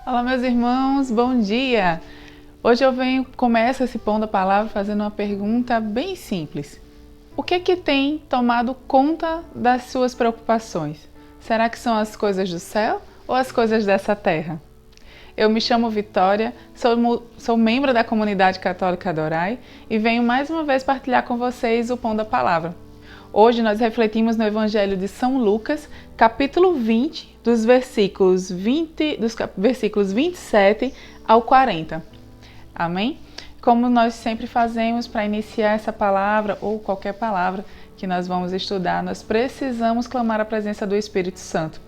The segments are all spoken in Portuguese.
Olá, meus irmãos, bom dia! Hoje eu começo esse Pão da Palavra fazendo uma pergunta bem simples. O que é que tem tomado conta das suas preocupações? Será que são as coisas do céu ou as coisas dessa terra? Eu me chamo Vitória, sou membro da comunidade católica Adorai e venho mais uma vez partilhar com vocês o Pão da Palavra. Hoje nós refletimos no Evangelho de São Lucas, capítulo 20, dos versículos 27 ao 40. Amém? Como nós sempre fazemos para iniciar essa palavra ou qualquer palavra que nós vamos estudar, nós precisamos clamar a presença do Espírito Santo.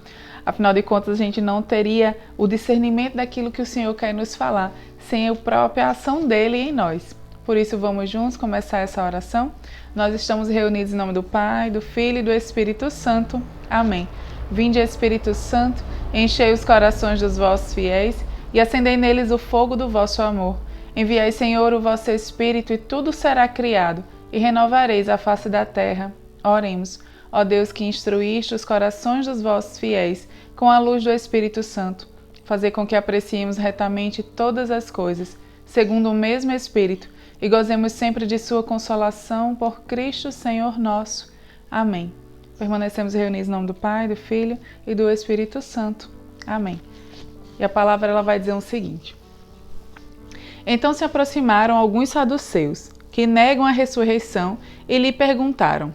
Afinal de contas, a gente não teria o discernimento daquilo que o Senhor quer nos falar sem a própria ação dele em nós. Por isso, vamos juntos começar essa oração? Nós estamos reunidos em nome do Pai, do Filho e do Espírito Santo. Amém. Vinde, Espírito Santo, enchei os corações dos vossos fiéis e acendei neles o fogo do vosso amor. Enviai, Senhor, o vosso Espírito e tudo será criado e renovareis a face da terra. Oremos. Ó Deus, que instruíste os corações dos vossos fiéis com a luz do Espírito Santo, fazer com que apreciemos retamente todas as coisas, segundo o mesmo Espírito, e gozemos sempre de sua consolação por Cristo, Senhor nosso. Amém. Permanecemos reunidos em nome do Pai, do Filho e do Espírito Santo. Amém. E a palavra ela vai dizer o seguinte. Então se aproximaram alguns saduceus, que negam a ressurreição, e lhe perguntaram: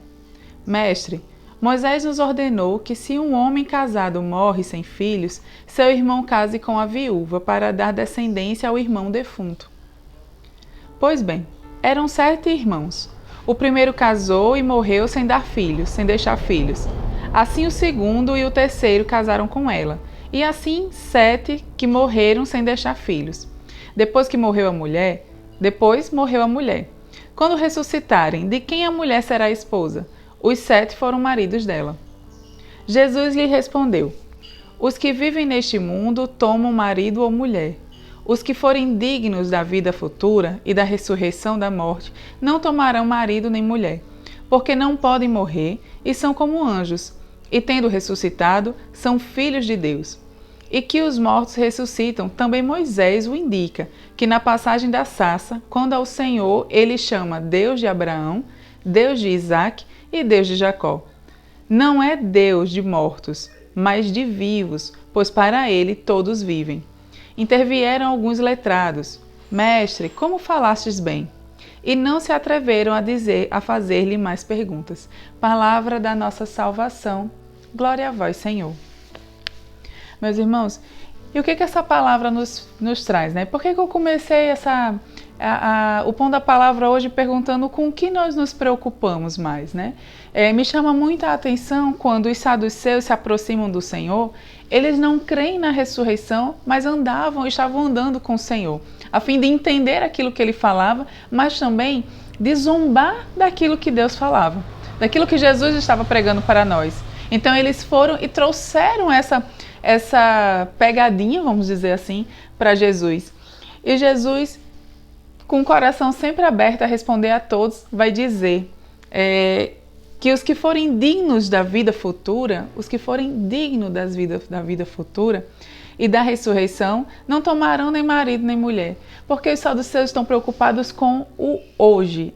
Mestre, Moisés nos ordenou que se um homem casado morre sem filhos, seu irmão case com a viúva para dar descendência ao irmão defunto. Pois bem, eram 7 irmãos. O primeiro casou e morreu sem deixar filhos. Assim o segundo e o terceiro casaram com ela. E assim 7 que morreram sem deixar filhos. Depois morreu a mulher. Quando ressuscitarem, de quem a mulher será esposa? Os 7 foram maridos dela. Jesus lhe respondeu: Os que vivem neste mundo tomam marido ou mulher. Os que forem dignos da vida futura e da ressurreição da morte não tomarão marido nem mulher, porque não podem morrer e são como anjos, e tendo ressuscitado, são filhos de Deus. E que os mortos ressuscitam, também Moisés o indica, que na passagem da sarça, quando ao Senhor ele chama Deus de Abraão, Deus de Isaque e Deus de Jacó. Não é Deus de mortos, mas de vivos, pois para ele todos vivem. Intervieram alguns letrados: Mestre, como falastes bem? E não se atreveram a fazer-lhe mais perguntas. Palavra da nossa salvação. Glória a vós, Senhor. Meus irmãos, e o que essa palavra nos traz, né? Por que eu comecei o Pão da Palavra hoje perguntando com o que nós nos preocupamos mais, né? Me chama muita atenção quando os saduceus se aproximam do Senhor. Eles não creem na ressurreição, mas estavam andando com o Senhor, a fim de entender aquilo que ele falava, mas também de zombar daquilo que Deus falava, daquilo que Jesus estava pregando para nós. Então eles foram e trouxeram essa pegadinha, vamos dizer assim, para Jesus. E Jesus, com o coração sempre aberto a responder a todos, vai dizer que os que forem dignos da vida futura, da vida futura e da ressurreição, não tomarão nem marido nem mulher, porque os saduceus estão preocupados com o hoje,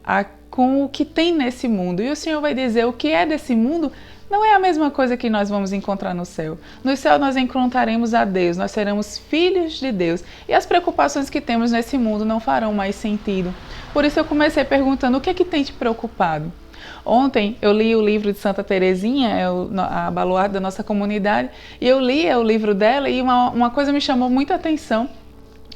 com o que tem nesse mundo. E o Senhor vai dizer: o que é desse mundo não é a mesma coisa que nós vamos encontrar no céu. No céu nós encontraremos a Deus, nós seremos filhos de Deus. E as preocupações que temos nesse mundo não farão mais sentido. Por isso eu comecei perguntando: o que é que tem te preocupado? Ontem eu li o livro de Santa Teresinha, a baluarte da nossa comunidade, e eu li o livro dela e uma coisa me chamou muita atenção.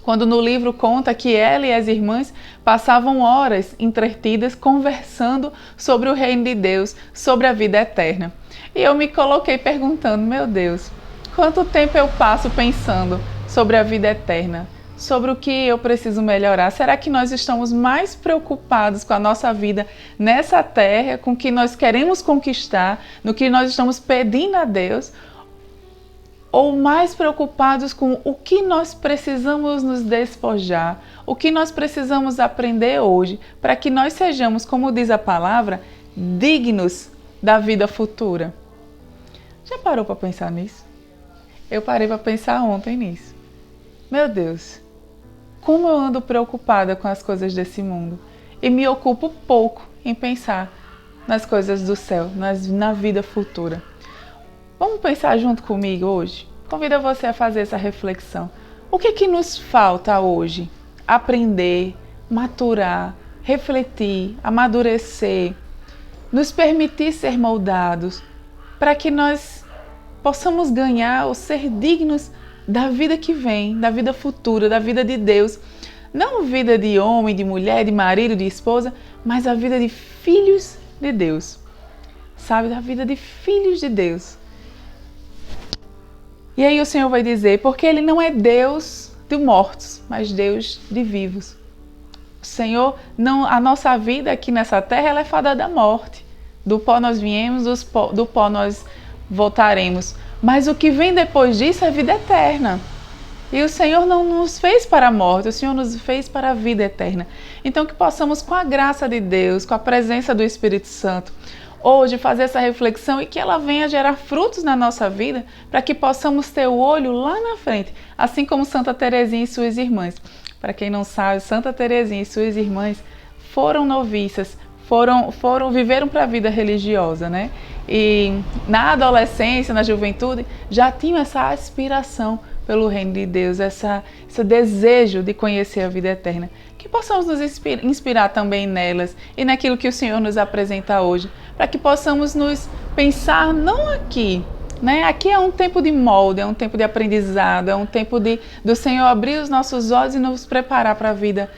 Quando no livro conta que ela e as irmãs passavam horas entretidas conversando sobre o reino de Deus, sobre a vida eterna. E eu me coloquei perguntando: meu Deus, quanto tempo eu passo pensando sobre a vida eterna? Sobre o que eu preciso melhorar? Será que nós estamos mais preocupados com a nossa vida nessa terra, com o que nós queremos conquistar, no que nós estamos pedindo a Deus? Ou mais preocupados com o que nós precisamos nos despojar, o que nós precisamos aprender hoje, para que nós sejamos, como diz a palavra, dignos da vida futura? Já parou para pensar nisso? Eu parei para pensar ontem nisso. Meu Deus, como eu ando preocupada com as coisas desse mundo e me ocupo pouco em pensar nas coisas do céu, na vida futura. Vamos pensar junto comigo hoje? Convido você a fazer essa reflexão. O que nos falta hoje? Aprender, maturar, refletir, amadurecer, nos permitir ser moldados, para que nós possamos ganhar ou ser dignos da vida que vem, da vida futura, da vida de Deus. Não vida de homem, de mulher, de marido, de esposa, mas a vida de filhos de Deus. Sabe, da vida de filhos de Deus. E aí o Senhor vai dizer, porque Ele não é Deus de mortos, mas Deus de vivos. O Senhor, não, a nossa vida aqui nessa terra, ela é fadada à morte. Do pó nós viemos, do pó nós voltaremos. Mas o que vem depois disso é vida eterna. E o Senhor não nos fez para a morte, o Senhor nos fez para a vida eterna. Então que possamos, com a graça de Deus, com a presença do Espírito Santo, hoje fazer essa reflexão e que ela venha gerar frutos na nossa vida, para que possamos ter o olho lá na frente, assim como Santa Teresinha e suas irmãs. Para quem não sabe, Santa Teresinha e suas irmãs foram noviças, viveram para a vida religiosa, né? E na adolescência, na juventude, já tinham essa aspiração pelo reino de Deus, esse desejo de conhecer a vida eterna. Que possamos nos inspirar também nelas e naquilo que o Senhor nos apresenta hoje, para que possamos nos pensar não aqui, né? Aqui é um tempo de molde, é um tempo de aprendizado, é um tempo do Senhor abrir os nossos olhos e nos preparar para a vida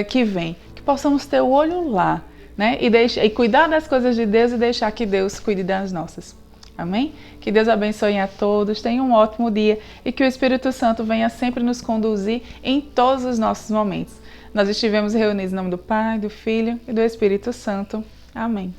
que vem. Que possamos ter o olho lá, né? E cuidar das coisas de Deus e deixar que Deus cuide das nossas. Amém? Que Deus abençoe a todos, tenha um ótimo dia e que o Espírito Santo venha sempre nos conduzir em todos os nossos momentos. Nós estivemos reunidos em nome do Pai, do Filho e do Espírito Santo. Amém.